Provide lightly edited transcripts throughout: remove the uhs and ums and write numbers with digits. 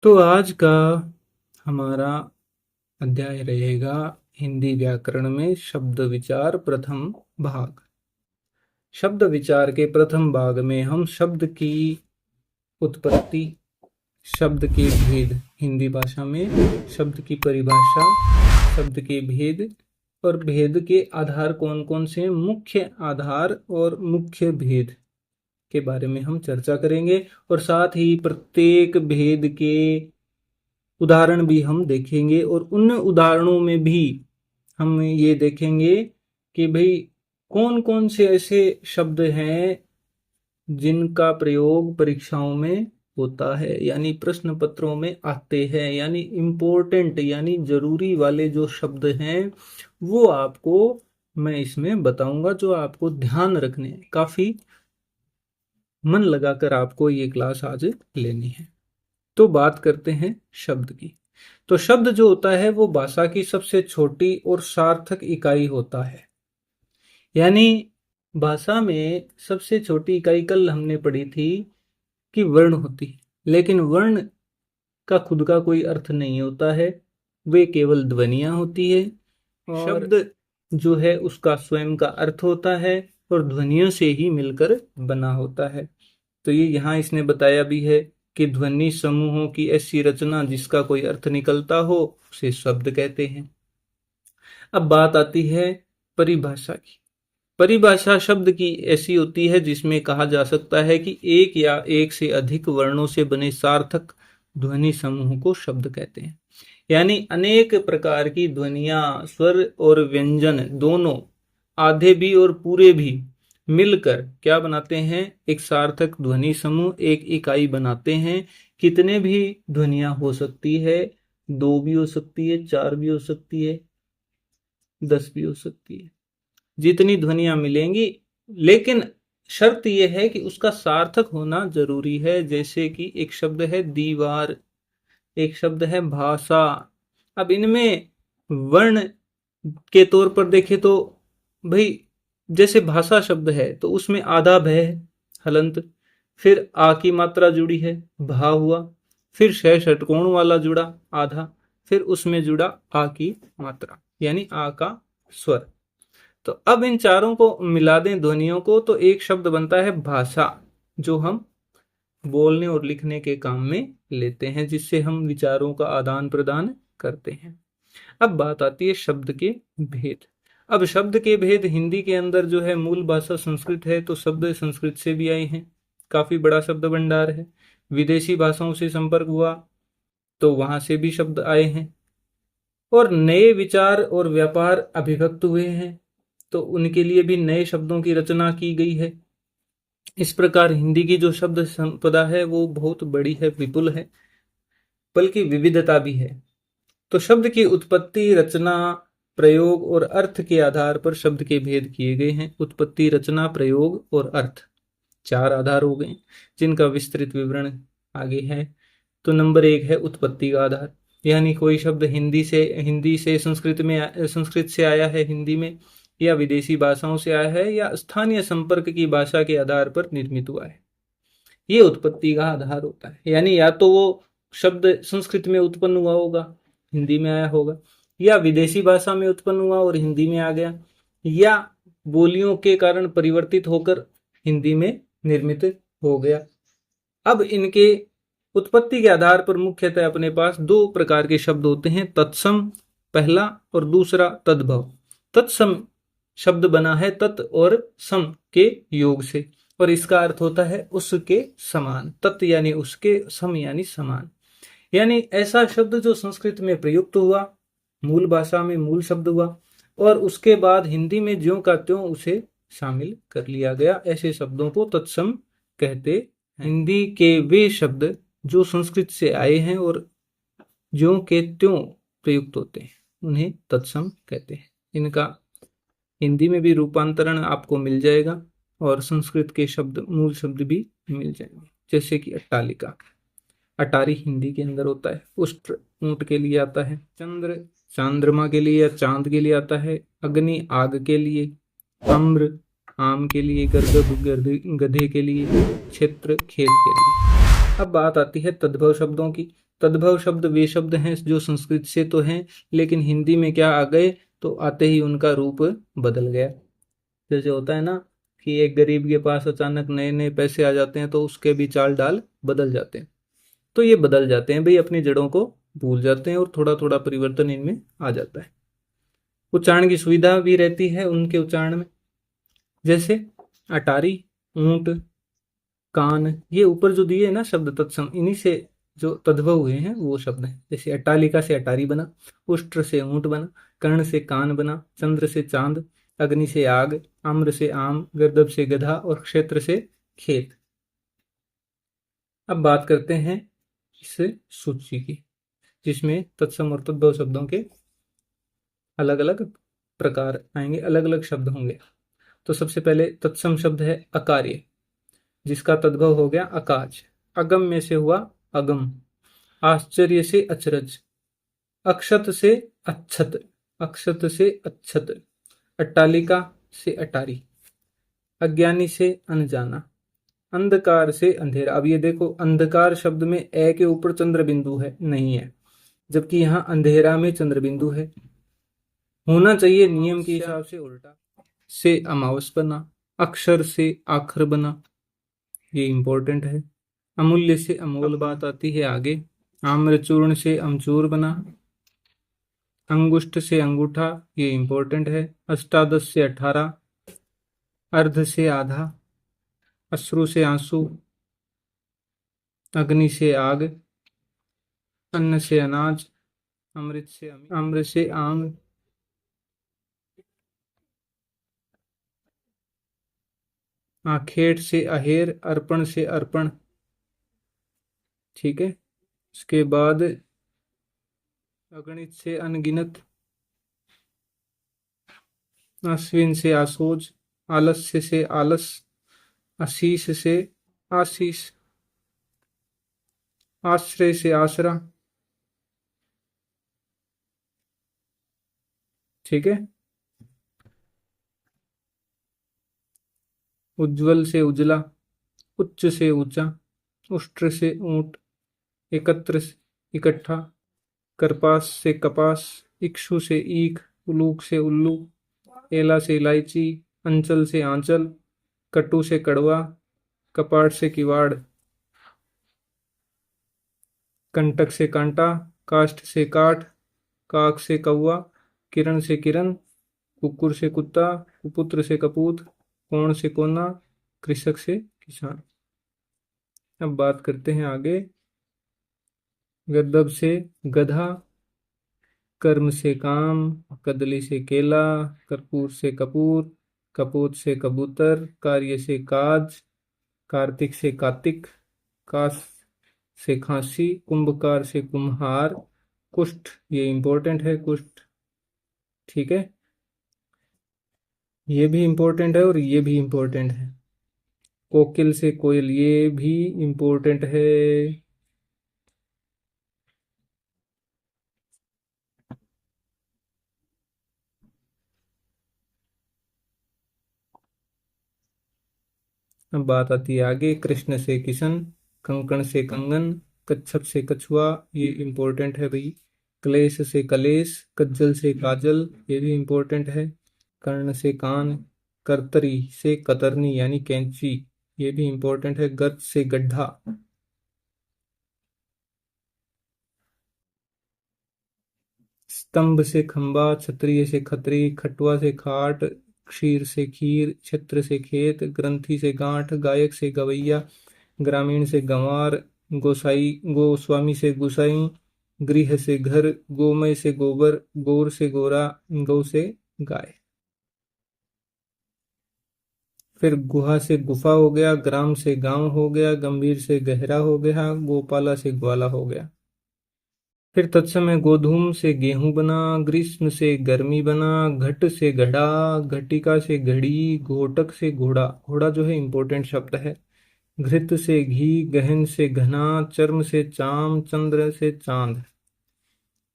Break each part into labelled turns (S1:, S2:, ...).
S1: तो आज का हमारा अध्याय रहेगा हिंदी व्याकरण में शब्द विचार प्रथम भाग। शब्द विचार के प्रथम भाग में हम शब्द की उत्पत्ति, शब्द के भेद हिंदी भाषा में, शब्द की परिभाषा, शब्द के भेद और भेद के आधार कौन कौन से, मुख्य आधार और मुख्य भेद के बारे में हम चर्चा करेंगे। और साथ ही प्रत्येक भेद के उदाहरण भी हम देखेंगे और उन उदाहरणों में भी हम ये देखेंगे कि भाई कौन कौन से ऐसे शब्द हैं जिनका प्रयोग परीक्षाओं में होता है, यानी प्रश्न पत्रों में आते हैं, यानी इम्पोर्टेंट यानी जरूरी वाले जो शब्द हैं वो आपको मैं इसमें बताऊंगा, जो आपको ध्यान रखने हैं। काफी मन लगाकर आपको ये क्लास आज लेनी है। तो बात करते हैं शब्द की। तो शब्द जो होता है वो भाषा की सबसे छोटी और सार्थक इकाई होता है। यानी भाषा में सबसे छोटी इकाई कल हमने पढ़ी थी कि वर्ण होती है, लेकिन वर्ण का खुद का कोई अर्थ नहीं होता है, वे केवल ध्वनियां होती है। और शब्द जो है उसका स्वयं का अर्थ होता है और ध्वनियों से ही मिलकर बना होता है। तो ये यहाँ इसने बताया भी है कि ध्वनि समूहों की ऐसी रचना जिसका कोई अर्थ निकलता हो उसे शब्द कहते हैं। अब बात आती है परिभाषा की। परिभाषा शब्द की ऐसी होती है जिसमें कहा जा सकता है कि एक या एक से अधिक वर्णों से बने सार्थक ध्वनि समूह को शब्द कहते हैं। यानी अनेक प्रकार की ध्वनियां, स्वर और व्यंजन दोनों, आधे भी और पूरे भी मिलकर क्या बनाते हैं? एक सार्थक ध्वनि समूह, एक इकाई बनाते हैं। कितने भी ध्वनियां हो सकती है, 2 भी हो सकती है, 4 भी हो सकती है, 10 भी हो सकती है, जितनी ध्वनियां मिलेंगी, लेकिन शर्त यह है कि उसका सार्थक होना जरूरी है। जैसे कि एक शब्द है दीवार, एक शब्द है भाषा। अब इनमें वर्ण के तौर पर देखें तो भाई जैसे भाषा शब्द है तो उसमें आधा भ है, हलंत, फिर आ की मात्रा जुड़ी है, भा हुआ, फिर शह षटकोण वाला जुड़ा आधा, फिर उसमें जुड़ा आ की मात्रा यानी आ का स्वर। तो अब इन चारों को मिला दें ध्वनियों को तो एक शब्द बनता है भाषा, जो हम बोलने और लिखने के काम में लेते हैं, जिससे हम विचारों का आदान प्रदान करते हैं। अब बात आती है शब्द के भेद। अब शब्द के भेद हिंदी के अंदर जो है मूल भाषा संस्कृत है, तो शब्द संस्कृत से भी आए हैं, काफी बड़ा शब्द भंडार है। विदेशी भाषाओं से संपर्क हुआ तो वहां से भी शब्द आए हैं, और नए विचार और व्यापार अभिव्यक्त हुए हैं तो उनके लिए भी नए शब्दों की रचना की गई है। इस प्रकार हिंदी की जो शब्द संपदा है वो बहुत बड़ी है, विपुल है, बल्कि विविधता भी है। तो शब्द की उत्पत्ति, रचना, प्रयोग और अर्थ के आधार पर शब्द के भेद किए गए हैं। उत्पत्ति, रचना, प्रयोग और अर्थ, 4 आधार हो गए जिनका विस्तृत विवरण आगे है। तो नंबर 1 है उत्पत्ति का आधार, यानी कोई शब्द हिंदी से संस्कृत से आया है हिंदी में, या विदेशी भाषाओं से आया है, या स्थानीय संपर्क की भाषा के आधार पर निर्मित हुआ है। ये उत्पत्ति का आधार होता है। यानी या तो वो शब्द संस्कृत में उत्पन्न हुआ होगा, हिंदी में आया होगा, या विदेशी भाषा में उत्पन्न हुआ और हिंदी में आ गया, या बोलियों के कारण परिवर्तित होकर हिंदी में निर्मित हो गया। अब इनके उत्पत्ति के आधार पर मुख्यतः अपने पास 2 प्रकार के शब्द होते हैं, तत्सम पहला और दूसरा तद्भव। तत्सम शब्द बना है तत् और सम के योग से, और इसका अर्थ होता है उसके समान। तत् यानी उसके, सम यानी समान। यानी ऐसा शब्द जो संस्कृत में प्रयुक्त हुआ, मूल भाषा में मूल शब्द हुआ, और उसके बाद हिंदी में ज्यों का त्यों उसे शामिल कर लिया गया, ऐसे शब्दों को तत्सम कहते हैं। हिंदी के वे शब्द जो संस्कृत से आए हैं और ज्यों के त्यों प्रयुक्त होते हैं उन्हें तत्सम कहते हैं। इनका हिंदी में भी रूपांतरण आपको मिल जाएगा और संस्कृत के शब्द, मूल शब्द भी मिल जाएंगे। जैसे कि अट्टालिका, अटारी हिंदी के अंदर होता है। उष्ट्र ऊंट के लिए आता है। चंद्र चांद्रमा के लिए या चांद के लिए आता है। अग्नि आग के लिए। अम्र आम के लिए। गधे के लिए। क्षेत्र खेत के लिए। अब बात आती है तद्भव शब्दों की। तद्भव शब्द वे शब्द हैं जो संस्कृत से तो हैं लेकिन हिंदी में क्या आ गए, तो आते ही उनका रूप बदल गया। जैसे होता है ना कि एक गरीब के पास अचानक नए नए पैसे आ जाते हैं तो उसके भी चाल डाल बदल जाते हैं। तो ये बदल जाते हैं भाई, अपनी जड़ों को भूल जाते हैं और थोड़ा थोड़ा परिवर्तन इनमें आ जाता है। उच्चारण की सुविधा भी रहती है उनके उच्चारण में, जैसे अटारी, ऊंट, कान, ये ऊपर जो दिए हैं ना शब्द तत्सम, इन्हीं से जो तद्भव हुए हैं वो शब्द हैं। जैसे अट्टालिका से अटारी बना, उष्ट्र से ऊंट बना, कर्ण से कान बना, चंद्र से चांद, अग्नि से आग, आम्र से आम, गर्दभ से गधा और क्षेत्र से खेत। अब बात करते हैं इस सूची की, जिसमें तत्सम और तद्भव शब्दों के अलग अलग प्रकार आएंगे, अलग अलग शब्द होंगे। तो सबसे पहले तत्सम शब्द है अकार्य, जिसका तद्भव हो गया अकाज। अगम्य से हुआ अगम, आश्चर्य से अचरज, अक्षत से अच्छत, अक्षत से अच्छत, अट्टालिका से अटारी, अज्ञानी से अनजाना, अंधकार से अंधेरा। अब ये देखो अंधकार शब्द में ए के ऊपर चंद्र बिंदु है, नहीं है, जबकि यहाँ अंधेरा में चंद्र बिंदु है। होना चाहिए नियम के हिसाब से उल्टा। से अमावस बना, अक्षर से आखर बना, ये इंपॉर्टेंट है। अमूल्य से अमोल बात आती है आगे। आम्रचूर्ण से अमचूर बना, अंगुष्ठ से अंगूठा, ये इंपॉर्टेंट है। अष्टादश से 18, अर्ध से आधा, अश्रु से आंसू, अग्नि से आग, अन्न से अनाज, अमृत से अम्र से आम, आखेट से अहेर, अर्पण से अर्पण। ठीक है, उसके बाद अगणित से अनगिनत, अश्विन से आसोज, आलस्य से आलस, आशीष से आशीष, आश्रय से आसरा। ठीक है, उज्जवल से उजला, उच्च से ऊंचा, उष्ट्र से ऊंट, एकत्र से इकट्ठा, करपास से कपास, इक्षु से ईख, उलूक से उल्लू, एला से इलायची, अंचल से आंचल, कटु से कड़वा, कपाट से किवाड़, कंटक से कांटा, काष्ठ से काठ, काक से कौवा, किरण से किरण, कुकुर से कुत्ता, कुपुत्र से कपूत, कोण से कोना, कृषक से किसान। अब बात करते हैं आगे। गद्दब से गधा, कर्म से काम, कदली से केला, कर्पूर से कपूर, कपूत से कबूतर, कार्य से काज, कार्तिक से कार्तिक, काश से खांसी, कुंभकार से कुम्हार, कुष्ठ, ये इंपॉर्टेंट है कुष्ठ। ठीक है, ये भी इंपॉर्टेंट है और ये भी इंपॉर्टेंट है। कोकिल से कोयल, ये भी इंपॉर्टेंट है। अब बात आती है आगे। कृष्ण से किशन, कंकण से कंगन, कच्छप से कछुआ, ये इंपॉर्टेंट है भाई। क्लेश से कलेश, कज्जल से काजल, ये भी इंपॉर्टेंट है। कर्ण से कान, करतरी से कतरनी यानी कैंची, ये भी इंपॉर्टेंट है। गर्त से गड्ढा, स्तंभ से खंबा, क्षत्रिय से खत्री, खटुआ से खाट, क्षीर से खीर, क्षेत्र से खेत, ग्रंथि से गांठ, गायक से गवैया, ग्रामीण से गंवार, गोसाई गोस्वामी से गुसाई, गृह से घर, गोमय से गोबर, गौर से गोरा, गौ से गाय। फिर गुहा से गुफा हो गया, ग्राम से गांव हो गया, गंभीर से गहरा हो गया, गोपाला से ग्वाला हो गया। फिर तत्समय गोधूम से गेहूं बना, ग्रीष्म से गर्मी बना, घट से घड़ा, घटिका से घड़ी, घोटक से घोड़ा, घोड़ा जो है इंपॉर्टेंट शब्द है। घृत से घी, गहन से घना, चर्म से चाम, चंद्र से चांद,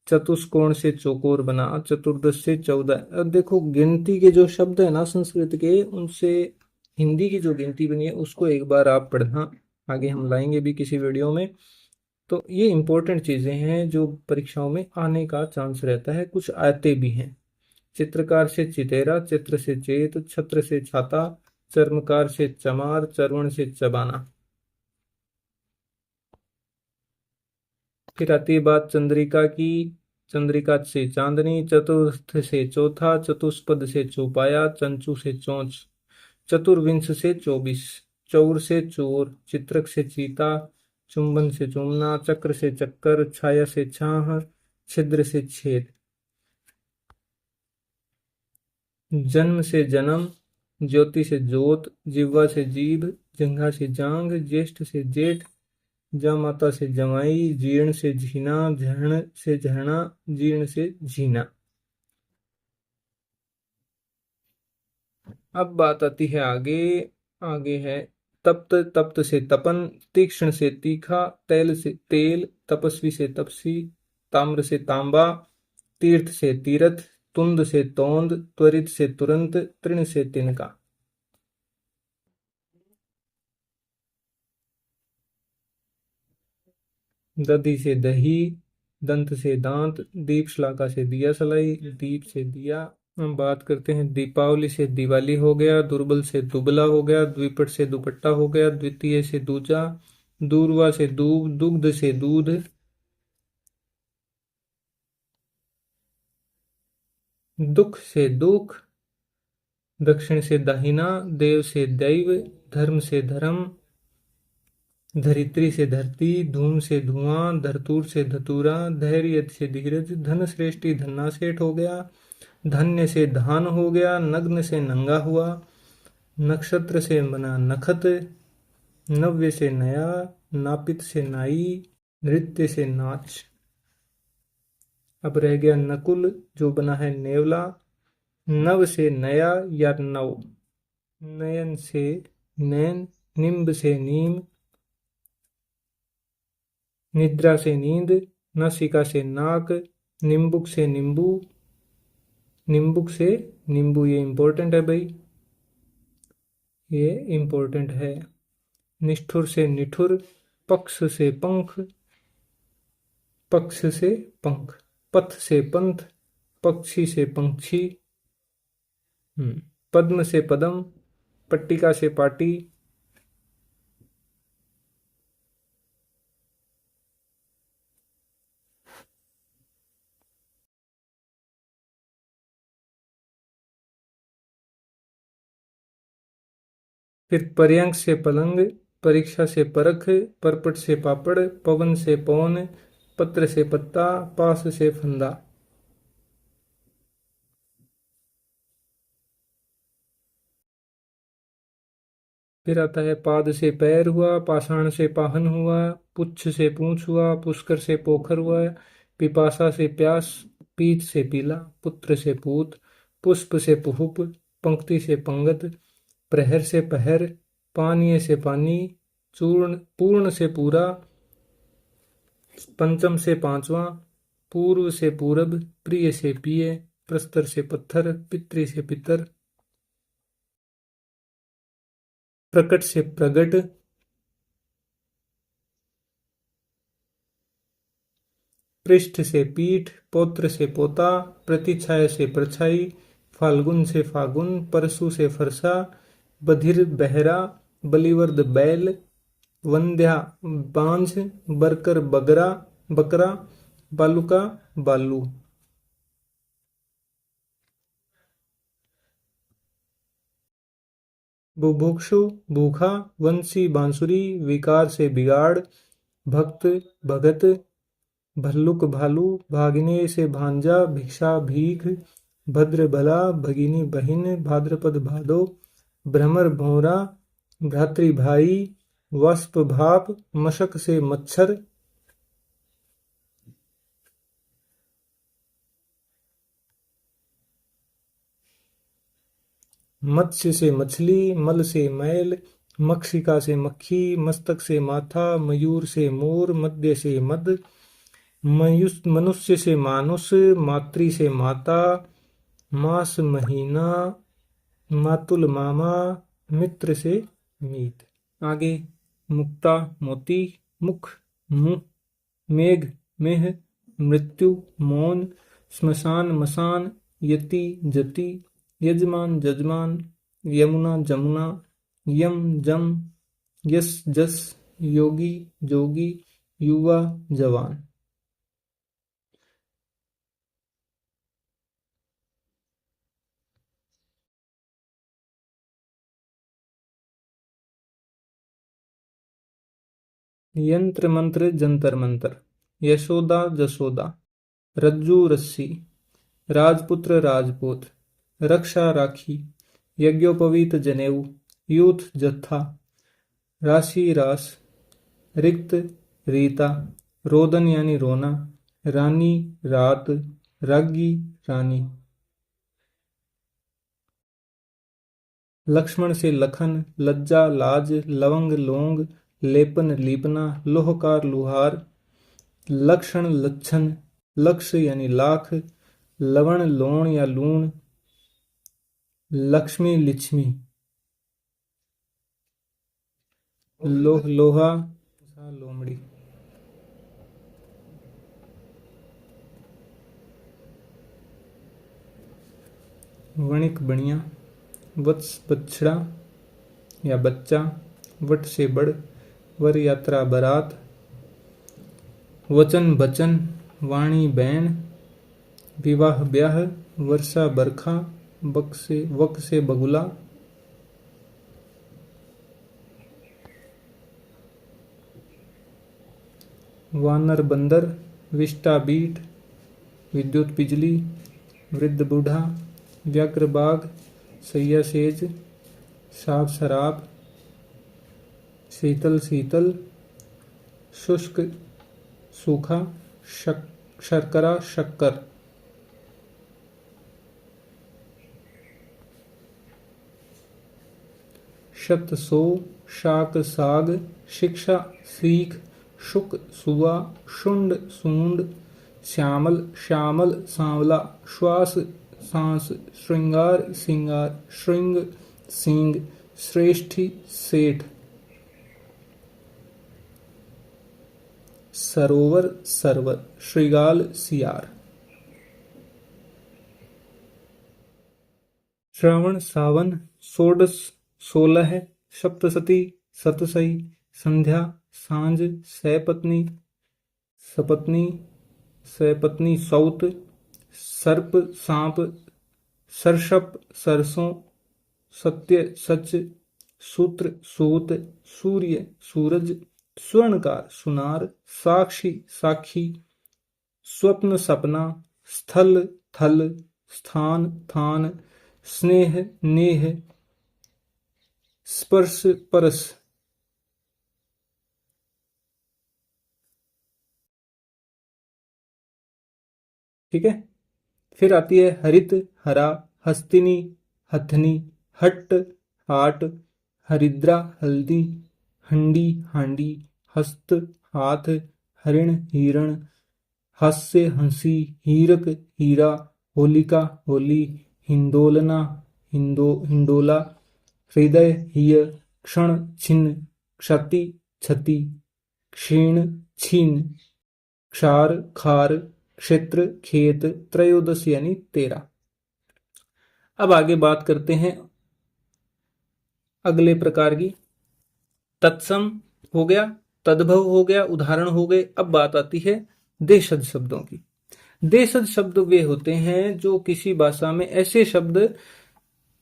S1: चतुष्कोण से चौकोर बना, चतुर्दश से 14। अब देखो गिनती के जो शब्द है ना संस्कृत के, उनसे हिंदी की जो गिनती बनी है उसको एक बार आप पढ़ना, आगे हम लाएंगे भी किसी वीडियो में। तो ये इंपॉर्टेंट चीजें हैं जो परीक्षाओं में आने का चांस रहता है, कुछ आते भी हैं। चित्रकार से चितेरा, चित्र से चेत, छत्र से छाता, चर्मकार से चमार, चर्वण से चबाना। फिर आती है बात चंद्रिका की। चंद्रिका से चांदनी, चतुर्थ से चौथा, चतुष्पद से चौपाया, चंचू से चोंच, चतुर्विंश से 24, चौर से चोर, चित्रक से चीता, चुंबन से चूमना, चक्र से चक्कर, छाया से छाह, छिद्र से छेद। जन्म से जन्म, ज्योति से ज्योत, जिह्वा से जीभ, जंघा से जांग, ज्येष्ठ से जेठ, जामाता से जमाई, जीर्ण से झीना, झरण से झरना, जीर्ण से झीना। अब बात आती है आगे। आगे है तप्त, तप्त से तपन, तीक्ष्ण से तीखा, तैल से तेल, तपस्वी से तपसी, ताम्र से तांबा, तीर्थ से तीरथ, तुंद से तोंद, त्वरित से तुरंत, तृण से तिनका। दधि से दही, दंत से दांत, दीप श्लाका से दिया सलाई, दीप से दिया। हम बात करते हैं दीपावली से दिवाली हो गया, दुर्बल से दुबला हो गया, द्विपट से दुपट्टा हो गया, द्वितीय से दूजा, दूरवा से दूब, दुग्ध से दूध, दुख से दुख, दक्षिण से दाहिना, देव से दैव, धर्म से धर्म, धरित्री से धरती, धूम से धुआं, धरतूर से धतूरा, धैर्य से धीरज, धन श्रेष्ठी धन्ना सेठ हो गया, धन्य से धान हो गया, नग्न से नंगा हुआ, नक्षत्र से बना नखत, नव्य से नया, नापित से नाई, नृत्य से नाच। अब रह गया नकुल जो बना है नेवला, नव से नया या नव, नयन से नैन, निम्ब से नीम, निद्रा से नींद, नासिका से नाक, निम्बुक से नींबू, निम्बुक से नींबू। ये इंपॉर्टेंट है भाई, ये इंपॉर्टेंट है। निष्ठुर से निठुर, पक्ष से पंख, पक्ष से पंख, पथ से पंथ, पक्षी से पंक्षी, पद्म से पदम, पट्टिका से पाटी। फिर पर्यंक से पलंग, परीक्षा से परख, परपट से पापड़, पवन से पौन, पत्र से पत्ता, पास से फंदा। फिर आता है पाद से पैर हुआ, पाषाण से पाहन हुआ, पुच्छ से पूंछ हुआ, पुष्कर से पोखर हुआ, पिपासा से प्यास, पीत से पीला, पुत्र से पूत, पुष्प से पुहुप, पंक्ति से पंगत, प्रहर से पहर, पानीय से पानी, चूर्ण पूर्ण से पूरा, पंचम से पांचवा, पूर्व से पूरब, प्रिय से पिय, प्रस्तर से पत्थर, पितृ से पितर, प्रकट से प्रगट, पृष्ठ से पीठ, पौत्र से पोता, प्रतिछाया से परछाई, फाल्गुन से फागुन, परसु से फरसा, बधिर बहरा, बलिवर्द बैल, वंध्या बांझ, बरकर बगरा बकरा, बालुका बालू। बुभुक्षु भूखा, वंशी बांसुरी, विकार से बिगाड़, भक्त भगत, भल्लुक भालू, भागिने से भांजा, भिक्षा भीख, भद्र भला, भगिनी बहिन, भाद्रपद भादो, भ्रमर भौरा, भ्रातृ भाई, वस्प भाप, मशक से मच्छर, मत्स्य से मछली, मल से मैल, मक्षिका से मक्खी, मस्तक से माथा, मयूर से मोर, मध्य से मद, मनुष्य से मानुष, मातृ से माता, मास महीना, मातुल मामा, मित्र से मीत। आगे मुक्ता मोती, मुख मुंह, मेघ मेह, मृत्यु मौन, श्मशान मसान, यति जति, यजमान जजमान, यमुना जमुना, यम जम, यस जस, योगी जोगी, युवा जवान। यंत्र मंत्र जंतर मंतर, यशोदा जसोदा, रज्जू रस्सी, राजपुत्र राजपूत, रक्षा राखी, यज्ञोपवीत जनेऊ, यूथ जत्था, राशि रास, रिक्त रीता, रोदन यानी रोना, रानी रात, रागी रानी। लक्ष्मण से लखन, लज्जा लाज, लवंग लौंग, लेपन लीपना, लोहकार लुहार, लक्षण लक्षण, लक्ष्य यानी लाख, लवण लोण या लूण, लक्ष्मी लिच्छमी, लोह लोहा लोमड़ी। वणिक बणिया, वत्स बछड़ा या बच्चा, वट से बड़, वर यात्रा बारात, वचन बचन, वाणी बैन, विवाह ब्याह, वर्षा बरखा, वक से बगुला। वानर बंदर, विष्टा बीट, विद्युत बिजली, वृद्ध बूढ़ा, व्याघ्र बाघ, सैया सेज, साफ शराब, शीतल शीतल, शुष्क सूखा, शर्करा शक्कर। शत सो, शाक साग, शिक्षा सीख, शुक सुआ, शुंड सूंड, श्यामल श्यामल सांवला, श्वास सांस, श्रृंगार सिंगार, श्रृंग सींग, श्रेष्ठी सेठ। सरोवर सरवर, श्रृगाल सियार। श्रावण सावन, षोडश 16, सप्तशती सतसई, संध्या सांझ, सपत्नी सपत्नी, सपत्नी सौत, सर्प सांप, सरसप सरसों, सत्य सच, सूत्र सूत, सूर्य सूरज, स्वर्णकार सुनार, साक्षी साखी, स्वप्न सपना, स्थल थल, स्थान थान, स्नेह नेह, स्पर्श परस। ठीक है। फिर आती है हरित हरा, हस्तिनी हथनी, हट्ट हाट, हरिद्रा हल्दी, हंडी हांडी, हस्त हाथ, हरिण हिरण, हास्य हंसी, हीरक हीरा, होलिका होली, हिंदोलना हिंडोला, हृदय हिय, क्षण छिन्न, क्षति क्षति, क्षीण छीन, क्षार खार, क्षेत्र खेत, त्रयोदश यानी 13। अब आगे बात करते हैं अगले प्रकार की। तत्सम हो गया, तद्भव हो गया, उदाहरण हो गए। अब बात आती है देशज शब्दों की। देशज शब्द वे होते हैं जो किसी भाषा में ऐसे शब्द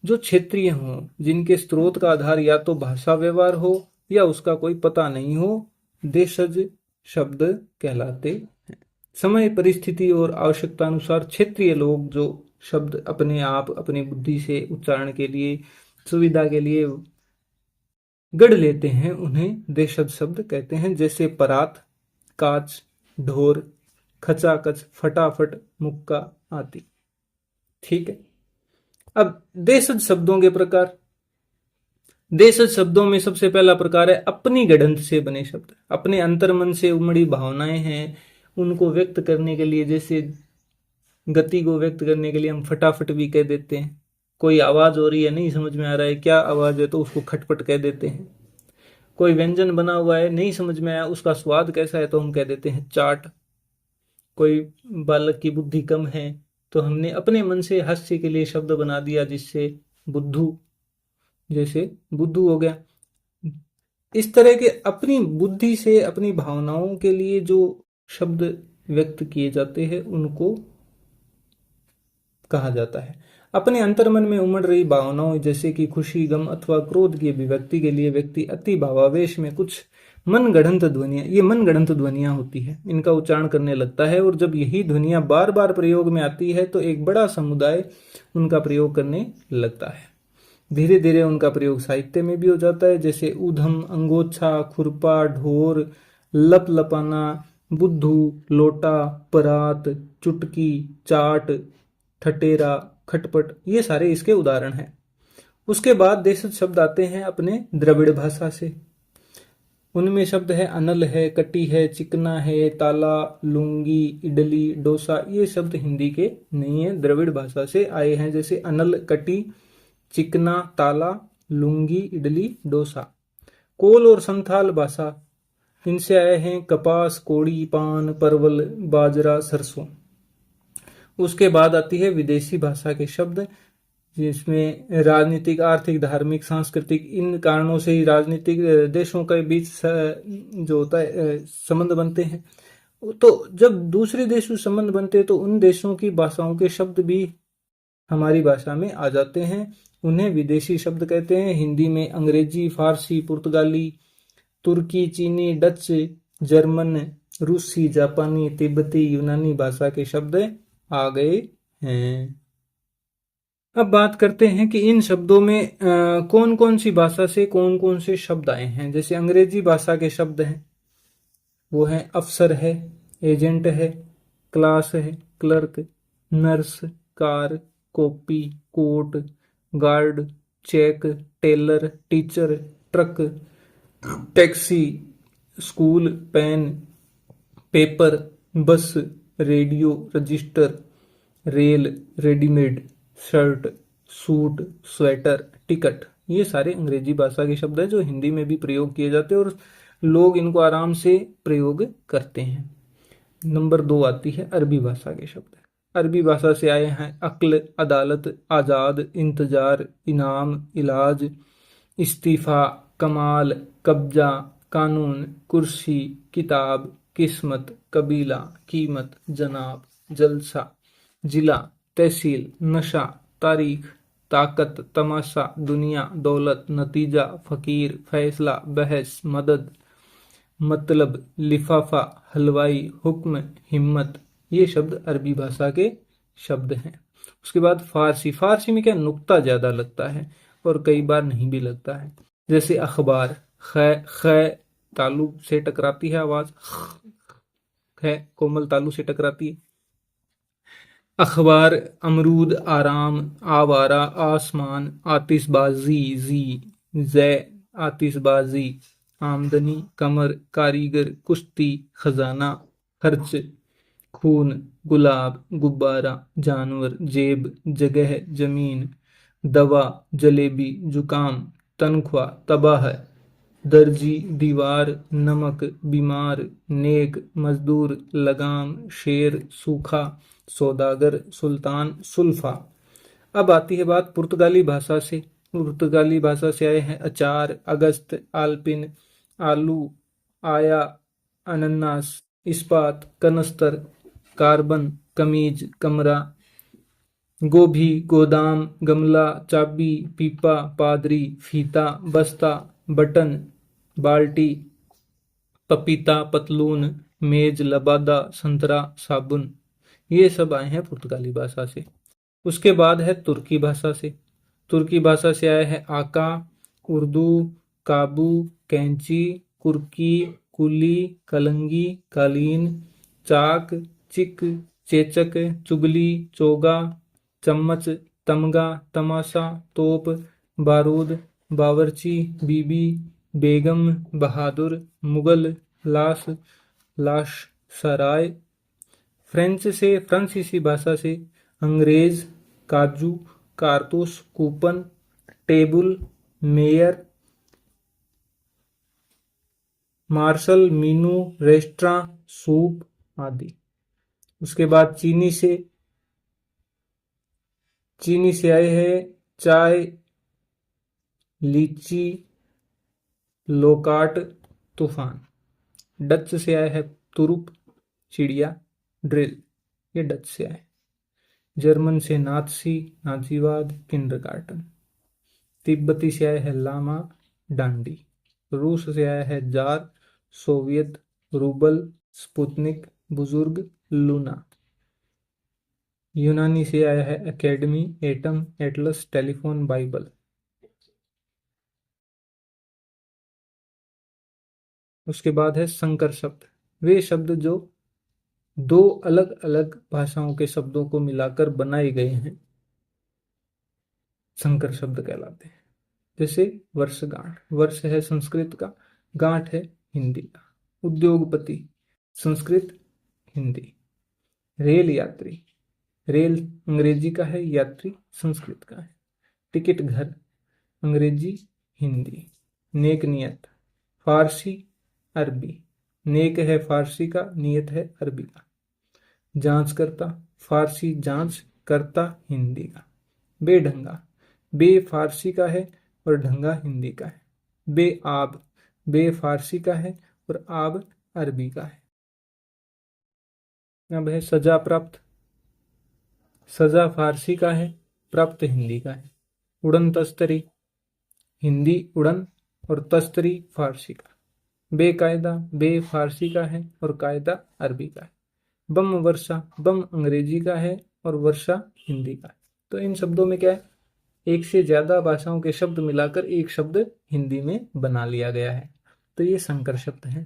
S1: जो क्षेत्रीय हों, जिनके स्रोत का आधार या तो भाषा व्यवहार हो या उसका कोई पता नहीं हो, देशज शब्द कहलाते हैं। समय परिस्थिति और आवश्यकता अनुसार क्षेत्रीय लोग जो शब्द अपने आप अपनी बुद्धि से उच्चारण के लिए, सुविधा के लिए गढ़ लेते हैं, उन्हें देशज शब्द कहते हैं। जैसे परात, काच, ढोर, खचाखच, फटाफट, मुक्का आदि। ठीक है। अब देशज शब्दों के प्रकार। देशज शब्दों में सबसे पहला प्रकार है अपनी गढ़ंत से बने शब्द। अपने अंतर्मन से उमड़ी भावनाएं हैं, उनको व्यक्त करने के लिए, जैसे गति को व्यक्त करने के लिए हम फटाफट भी कह देते हैं। कोई आवाज हो रही है, नहीं समझ में आ रहा है क्या आवाज है, तो उसको खटपट कह देते हैं। कोई व्यंजन बना हुआ है, नहीं समझ में आया, उसका स्वाद कैसा है, तो हम कह देते हैं चाट। कोई बालक की बुद्धि कम है तो हमने अपने मन से हास्य के लिए शब्द बना दिया, जिससे बुद्धू, जैसे बुद्धू हो गया। इस तरह के अपनी बुद्धि से अपनी भावनाओं के लिए जो शब्द व्यक्त किए जाते हैं उनको कहा जाता है। अपने अंतर्मन में उमड़ रही भावनाओं जैसे कि खुशी, गम अथवा क्रोध की अभिव्यक्ति के लिए व्यक्ति अति भावावेश में कुछ मनगढ़ंत ध्वनियां, ये मनगढ़ंत ध्वनियां होती है, इनका उच्चारण करने लगता है। और जब यही ध्वनियां बार बार प्रयोग में आती है तो एक बड़ा समुदाय उनका प्रयोग करने लगता है। धीरे धीरे उनका प्रयोग साहित्य में भी हो जाता है, जैसे ऊधम, अंगोछा, खुरपा, ढोर, लप लपाना, बुद्धू, लोटा, परात, चुटकी, चाट, ठटेरा, खटपट, ये सारे इसके उदाहरण हैं। उसके बाद देशज शब्द आते हैं अपने द्रविड़ भाषा से। उनमें शब्द है अनल है, कटी है, चिकना है, ताला, लुंगी, इडली, डोसा। ये शब्द हिंदी के नहीं है, द्रविड़ भाषा से आए हैं, जैसे अनल, कटी, चिकना, ताला, लुंगी, इडली, डोसा। कोल और संथाल भाषा, इनसे आए हैं कपास, कोड़ी, पान, परवल, बाजरा, सरसों। उसके बाद आती है विदेशी भाषा के शब्द, जिसमें राजनीतिक, आर्थिक, धार्मिक, सांस्कृतिक, इन कारणों से ही राजनीतिक देशों के बीच जो होता है संबंध बनते हैं। तो जब दूसरे देशों से संबंध बनते हैं तो उन देशों की भाषाओं के शब्द भी हमारी भाषा में आ जाते हैं, उन्हें विदेशी शब्द कहते हैं। हिंदी में अंग्रेजी, फारसी, पुर्तगाली, तुर्की, चीनी, डच, जर्मन, रूसी, जापानी, तिब्बती, यूनानी भाषा के शब्द आ गए हैं। अब बात करते हैं कि इन शब्दों में कौन कौन सी भाषा से कौन कौन से शब्द आए हैं। जैसे अंग्रेजी भाषा के शब्द हैं, वो हैं अफसर है, एजेंट है, क्लास है, clerk, nurse, car, copy, coat, guard, cheque, tailor, teacher, truck, taxi, school, pen, paper, bus, radio, register, rail, readymade, shirt, suit, sweater, ticket. ये सारे अंग्रेजी भाषा के शब्द हैं जो हिंदी में भी प्रयोग किए जाते हैं और लोग इनको आराम से प्रयोग करते हैं। नंबर 2 आती है अरबी भाषा के शब्द। अरबी भाषा से आए हैं अक्ल, अदालत, आज़ाद, इंतजार, इनाम, इलाज, इस्तीफा, कमाल, कब्जा, कानून, कुर्सी, किताब, किस्मत, कबीला, कीमत, जनाब, जलसा, जिला, तहसील, नशा, तारीख, ताकत, तमाशा, दुनिया, दौलत, नतीजा, फकीर, फैसला, बहस, मदद, मतलब, लिफाफा, हलवाई, हुक्म, हिम्मत। ये शब्द अरबी भाषा के शब्द हैं। उसके बाद फारसी। फारसी में क्या नुक्ता ज्यादा लगता है और कई बार नहीं भी लगता है। जैसे अखबार, ख तालु से टकराती है आवाज, ख कोमल तालु से टकराती है। अखबार, अमरूद, आराम, आवारा, आसमान, आतिशबाजी, जी, जै, आतिशबाजी, आमदनी, कमर, कारीगर, कुश्ती, खजाना, खर्च, खून, गुलाब, गुब्बारा, जानवर, जेब, जगह, जमीन, दवा, जलेबी, जुकाम, तनख्वाह, तबाह, दर्जी, दीवार, नमक, बीमार, नेक, मजदूर, लगाम, शेर, सूखा, सौदागर, सुल्तान, सुल्फा। अब आती है बात पुर्तगाली भाषा से। पुर्तगाली भाषा से आए हैं अचार, अगस्त, आल्पिन, आलू, आया, अनन्नास, इस्पात, कनस्तर, कार्बन, कमीज, कमरा, गोभी, गोदाम, गमला, चाबी, पीपा, पादरी, फीता, बस्ता, बटन, बाल्टी, पपीता, पतलून, मेज, लबादा, संतरा, साबुन। ये सब आए हैं पुर्तगाली भाषा से। उसके बाद है तुर्की भाषा से। तुर्की भाषा से आया है आका, उर्दू, काबू, कैंची, कुर्की, कुली, कलंगी, कालीन, चाक, चिक, चेचक, चुगली, चोगा, चम्मच, तमगा, तमाशा, तोप, बारूद, बावर्ची, बीबी, बेगम, बहादुर, मुगल, लाश, लाश, सराय। फ्रांसीसी भाषा से अंग्रेज, काजू, कारतूस, coupon, table, mayor, marshal, menu, restaurant, soup आदि। उसके बाद चीनी से आए हैं चाय, लीची, लोकाट, तूफान। डच से आया है तुरुप, चिड़िया, ड्रिल। ये डच से आए। जर्मन से नाथसी, नाजीवाद, किंडरगार्टन। तिब्बती से आया है लामा, डांडी। रूस से आया है जार, सोवियत, रूबल, स्पुतनिक, बुजुर्ग, लूना। यूनानी से आया है academy, atom, Atlas, telephone, Bible. उसके बाद है संकर शब्द। वे शब्द जो दो अलग अलग भाषाओं के शब्दों को मिलाकर बनाए गए हैं, संकर शब्द कहलाते हैं। जैसे वर्षगांठ, वर्ष है संस्कृत का, गांठ है हिंदी का। उद्योगपति, संस्कृत, हिंदी। रेल यात्री, रेल अंग्रेजी का है, यात्री संस्कृत का है। टिकट घर, अंग्रेजी, हिंदी। नेक नियत, फारसी, अरबी। नेक है फारसी का, नियत है अरबी का। जांच करता, फारसी जांच, करता हिंदी का। बेढंगा, बे फारसी का है और ढंगा हिंदी का है। बेआब, बे फारसी का है और आब अरबी का है। अब है सजा प्राप्त। सजा फारसी का है, प्राप्त हिंदी का है। उड़न तस्तरी, हिंदी उड़न और तस्तरी फारसी का। बेकायदा, बे फारसी का है और कायदा अरबी का है। बम वर्षा, बम अंग्रेजी का है और वर्षा हिंदी का है। तो इन शब्दों में क्या है, एक से ज्यादा भाषाओं के शब्द मिलाकर एक शब्द हिंदी में बना लिया गया है। तो ये संकर शब्द हैं।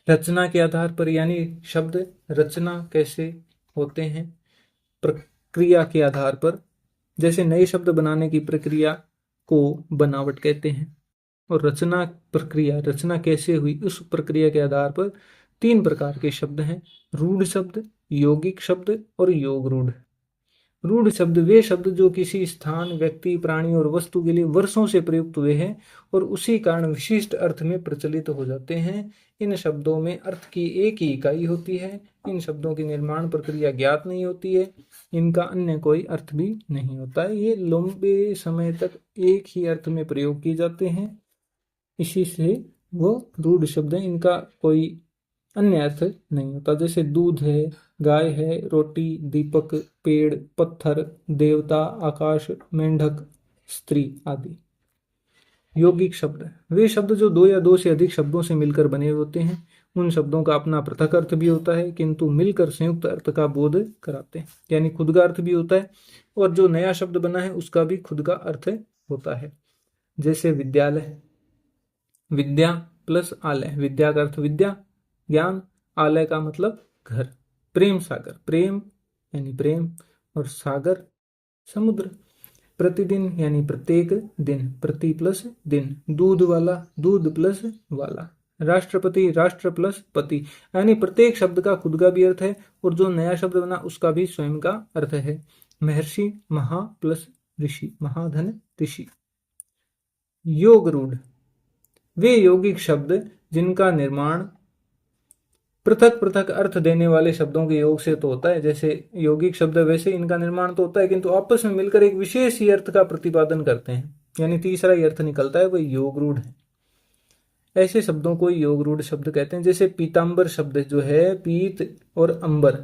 S1: रचना के आधार पर, यानी शब्द रचना कैसे होते हैं, प्रक्रिया के आधार पर। जैसे नए शब्द बनाने की प्रक्रिया को बनावट कहते हैं, और रचना प्रक्रिया, रचना कैसे हुई उस प्रक्रिया के आधार पर तीन प्रकार के शब्द हैं, रूढ़ शब्द, यौगिक शब्द और योग रूढ़। रूढ़ शब्द वे शब्द जो किसी स्थान, व्यक्ति, प्राणी और वस्तु के लिए वर्षों से प्रयुक्त हुए हैं और उसी कारण विशिष्ट अर्थ में प्रचलित हो जाते हैं। इन शब्दों में अर्थ की एक ही इकाई होती है। इन शब्दों की निर्माण प्रक्रिया ज्ञात नहीं होती है। इनका अन्य कोई अर्थ भी नहीं होता है। ये लंबे समय तक एक ही अर्थ में प्रयोग किए जाते हैं, इसी से वो रूढ़ शब्द हैं। इनका कोई अन्य अर्थ नहीं होता। जैसे दूध है, गाय है, रोटी, दीपक, पेड़, पत्थर, देवता, आकाश, मेंढक, स्त्री आदि। यौगिक शब्द वे शब्द जो दो या दो से अधिक शब्दों से मिलकर बने होते हैं। उन शब्दों का अपना पृथक अर्थ भी होता है, किंतु मिलकर संयुक्त अर्थ का बोध कराते हैं। यानी खुद का अर्थ भी होता है और जो नया शब्द बना है उसका भी खुद का अर्थ होता है। जैसे विद्यालय, विद्या प्लस आलय, विद्या का अर्थ विद्या, ज्ञान, आलय का मतलब घर। प्रेम सागर, प्रेम यानी प्रेम, और सागर समुद्र। प्रतिदिन यानी प्रत्येक दिन, प्रति प्लस दिन। दूध वाला, दूध प्लस वाला। राष्ट्रपति, राष्ट्र प्लस पति, यानी प्रत्येक शब्द का खुद का भी अर्थ है और जो नया शब्द बना उसका भी स्वयं का अर्थ है। महर्षि, महा प्लस ऋषि, महाधन ऋषि। योग रूढ़ वे यौगिक शब्द जिनका निर्माण पृथक पृथक अर्थ देने वाले शब्दों के योग से तो होता है। जैसे यौगिक शब्द, वैसे इनका निर्माण तो होता है किंतु आपस में मिलकर एक विशेष ही अर्थ का प्रतिपादन करते हैं, यानी तीसरा ही अर्थ निकलता है, वह योग रूढ़ है। ऐसे शब्दों को योग रूढ़ शब्द कहते हैं। जैसे पीतांबर शब्द जो है, पीत और अंबर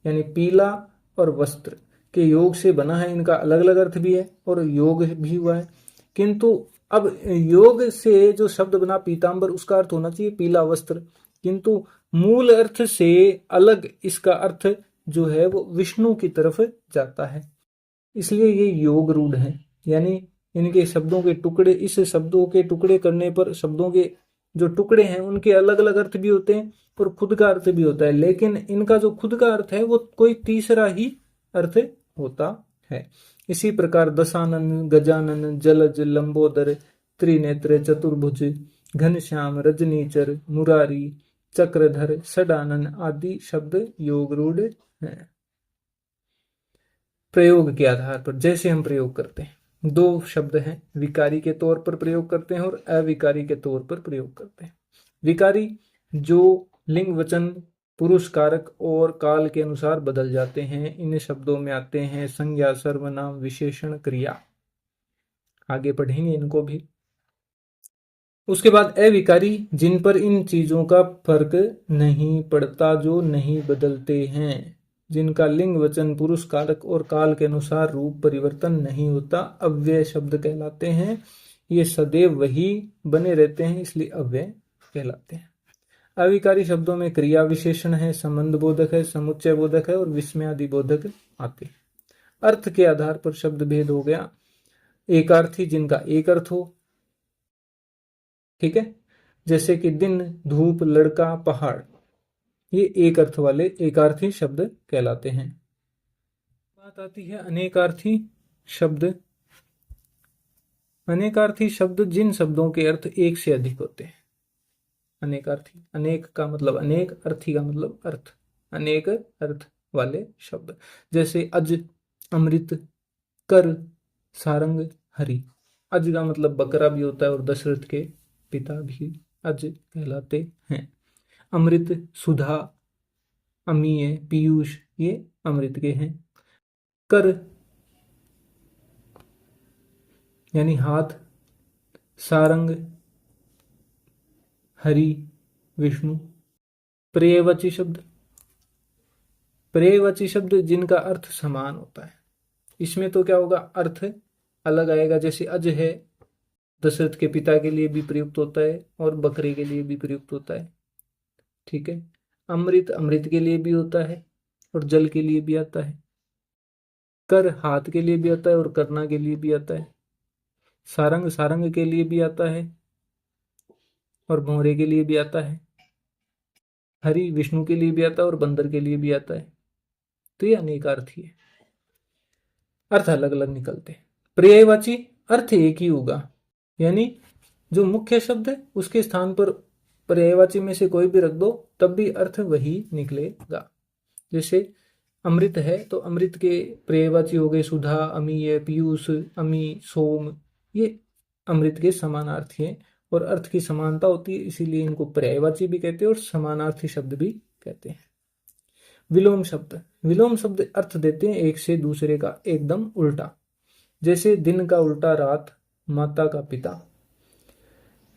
S1: यानी पीला और वस्त्र के योग से बना है। इनका अलग अलग अर्थ भी है और योग भी हुआ है, किंतु अब योग से जो शब्द बना पीतांबर उसका अर्थ होना चाहिए पीला वस्त्र, किंतु मूल अर्थ से अलग इसका अर्थ जो है वो विष्णु की तरफ जाता है, इसलिए ये योग रूढ़ है। यानी इनके शब्दों के टुकड़े, इस शब्दों के टुकड़े करने पर शब्दों के जो टुकड़े हैं उनके अलग अलग अर्थ भी होते हैं और खुद का अर्थ भी होता है, लेकिन इनका जो खुद का अर्थ है वो कोई तीसरा ही अर्थ होता है। इसी प्रकार दशानन, गजानन, जलज, लंबोदर, त्रिनेत्र, चतुर्भुज, घनश्याम, रजनीचर, मुरारी, चक्रधर, षडानन आदि शब्द योग रूढ़ हैं। प्रयोग के आधार पर जैसे हम प्रयोग करते हैं, दो शब्द हैं, विकारी के तौर पर प्रयोग करते हैं और अविकारी के तौर पर प्रयोग करते हैं। विकारी जो लिंग वचन पुरुष कारक और काल के अनुसार बदल जाते हैं, इन शब्दों में आते हैं संज्ञा, सर्वनाम, विशेषण, क्रिया। आगे पढ़ेंगे इनको भी। उसके बाद अविकारी जिन पर इन चीजों का फर्क नहीं पड़ता, जो नहीं बदलते हैं, जिनका लिंग वचन पुरुष कारक और काल के अनुसार रूप परिवर्तन नहीं होता, अव्यय शब्द कहलाते हैं। ये सदैव वही बने रहते हैं, इसलिए अव्यय कहलाते हैं। अविकारी शब्दों में क्रिया विशेषण है, संबंध बोधक है, समुच्चय बोधक है और विस्मयादि बोधक आते हैं। अर्थ के आधार पर शब्द भेद हो गया। एकार्थी जिनका एक अर्थ हो, ठीक है, जैसे कि दिन, धूप, लड़का, पहाड़, ये एक अर्थ वाले एकार्थी शब्द कहलाते हैं। बात आती है अनेकार्थी शब्द। अनेकार्थी शब्द जिन शब्दों के अर्थ एक से अधिक होते हैं। अनेकार्थी, अनेक का मतलब अनेक, अर्थी का मतलब अर्थ, अनेक अर्थ वाले शब्द, जैसे अज, अमृत, कर, सारंग, हरि। अज का मतलब बकरा भी होता है और दशरथ के पिता भी अज कहलाते हैं। अमृत, सुधा, अमीय, पीयूष, ये अमृत के हैं। कर यानी हाथ, सारंग, हरि, विष्णु। पर्यायवाची शब्द, पर्यायवाची शब्द जिनका अर्थ समान होता है। इसमें तो क्या होगा, अर्थ अलग आएगा। जैसे अज है, दशरथ के पिता के लिए भी प्रयुक्त होता है और बकरे के लिए भी प्रयुक्त होता है, ठीक है। अमृत, अमृत के लिए भी होता है और जल के लिए भी आता है। कर हाथ के लिए भी आता है और करना के लिए भी आता है। सारंग, सारंग के लिए भी आता है और भौरे के लिए भी आता है। हरि विष्णु के लिए भी आता है और बंदर के लिए भी आता है। तो ये अनेकार्थी है, अर्थ अलग अलग निकलते हैं। पर्यायवाची अर्थ एक ही होगा, यानी जो मुख्य शब्द है उसके स्थान पर पर्यायवाची में से कोई भी रख दो तब भी अर्थ वही निकलेगा। जैसे अमृत है तो अमृत के पर्यायवाची हो गए सुधा, अमीय, पीयूष, अमी, सोम, ये अमृत के समानार्थी हैं और अर्थ की समानता होती है, इसीलिए इनको पर्यायवाची भी कहते हैं और समानार्थी शब्द भी कहते हैं। विलोम शब्द, विलोम शब्द अर्थ देते हैं एक से दूसरे का एकदम उल्टा, जैसे दिन का उल्टा रात, माता का पिता।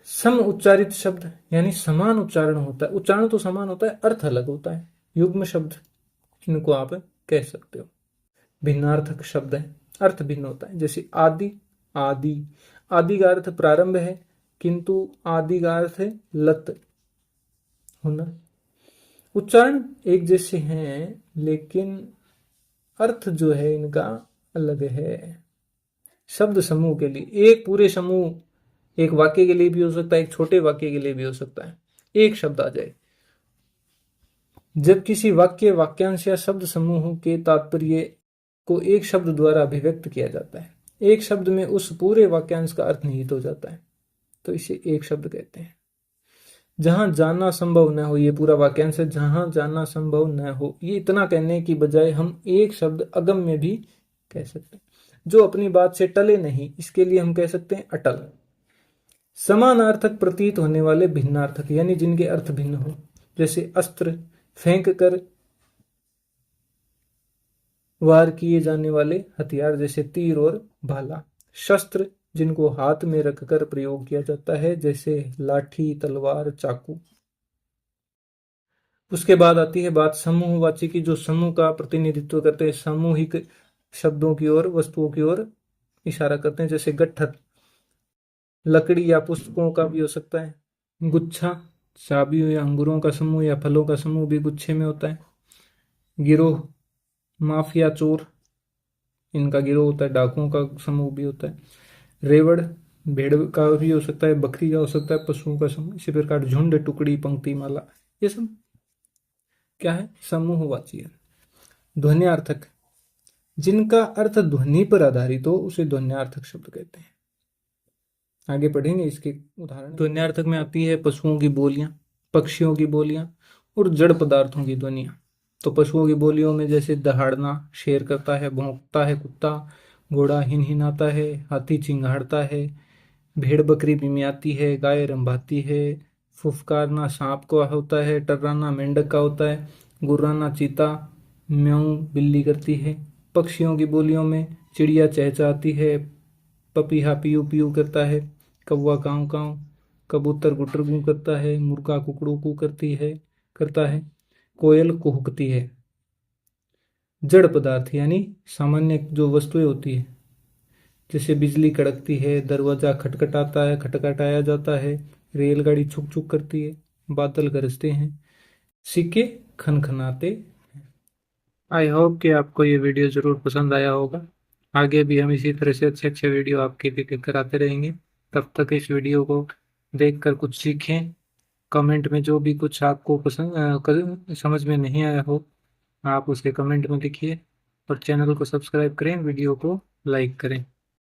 S1: सम उच्चारित शब्द यानी समान उच्चारण होता है, उच्चारण तो समान होता है, अर्थ अलग होता है। युग्म शब्द इनको आप कह सकते हो। भिन्नार्थक शब्द है, अर्थ भिन्न होता है, जैसे आदि, आदि, आदि का अर्थ प्रारंभ है किंतु आदि का अर्थ है लत होना। उच्चारण एक जैसे हैं लेकिन अर्थ जो है इनका अलग है। शब्द समूह के लिए, एक पूरे समूह एक वाक्य के लिए भी हो सकता है, एक छोटे वाक्य के लिए भी हो सकता है। एक शब्द आ जाए, जब किसी वाक्य, वाक्यांश या शब्द समूह के तात्पर्य को एक शब्द द्वारा अभिव्यक्त किया जाता है, एक शब्द में उस पूरे वाक्यांश का अर्थ निहित हो जाता है, तो इसे एक शब्द कहते हैं। जहां जानना संभव न हो, ये पूरा वाक्यांश है, जहां जानना संभव न हो, ये इतना कहने की बजाय हम एक शब्द अगम्य भी कह सकते हैं। जो अपनी बात से टले नहीं, इसके लिए हम कह सकते हैं अटल। समानार्थक प्रतीत होने वाले भिन्नार्थक यानी जिनके अर्थ भिन्न हो, जैसे अस्त्र, फेंक कर वार किए जाने वाले हथियार जैसे तीर और भाला। शस्त्र जिनको हाथ में रखकर प्रयोग किया जाता है, जैसे लाठी, तलवार, चाकू। उसके बाद आती है बात समूहवाची की, जो समूह का प्रतिनिधित्व करते हैं, सामूहिक शब्दों की ओर, वस्तुओं की ओर इशारा करते हैं, जैसे गट्ठर लकड़ी या पुस्तकों का भी हो सकता है। गुच्छा चाबियों या अंगूरों का समूह या फलों का समूह भी गुच्छे में होता है। गिरोह माफिया चोर, इनका गिरोह होता है, डाकुओं का समूह भी होता है। रेवड़ भेड़ का भी हो सकता है, बकरी का हो सकता है, पशुओं का समूह। इसी प्रकार झुंड, टुकड़ी, पंक्ति, माला, ये सब क्या है, समूहवाची है। ध्वन्यार्थक जिनका अर्थ ध्वनि पर आधारित हो उसे ध्वन्यार्थक शब्द कहते हैं। आगे पढ़ेंगे इसके उदाहरण। ध्वन्यार्थक में आती है पशुओं की बोलियां, पक्षियों की बोलियां और जड़ पदार्थों की ध्वनियां। तो पशुओं की बोलियों में जैसे दहाड़ना, शेर करता है, भौंकता है कुत्ता, घोड़ा हिनहिनाता है, हाथी चिंघाड़ता है, भेड़ बकरी मिमियाती है, गाय रंभाती है, फुफकारना सांप का होता है, टर्राना मेंढक का होता है, गुर्राना चीता, म्याऊं बिल्ली करती है। पक्षियों की बोलियों में चिड़िया चहचहाती है, पपीहा पीयू पीयू करता है, कौवा काँव काँव, कबूतर गुटर गूं करता है, मुर्गा कुकड़ू कू करता है, कोयल कुहकती है। जड़ पदार्थ यानी सामान्य जो वस्तुएं होती है, जैसे बिजली कड़कती है, दरवाजा खटखटाता है, खटखटाया जाता है, रेलगाड़ी छुक छुक करती है, बादल गरजते हैं, सिक्के खनखनाते। आई होप कि आपको ये वीडियो ज़रूर पसंद आया होगा। आगे भी हम इसी तरह से अच्छे अच्छे वीडियो आपके लिए कराते रहेंगे। तब तक इस वीडियो को देखकर कुछ सीखें। कमेंट में जो भी कुछ आपको समझ में नहीं आया हो, आप उसे कमेंट में लिखिए और चैनल को सब्सक्राइब करें, वीडियो को लाइक करें।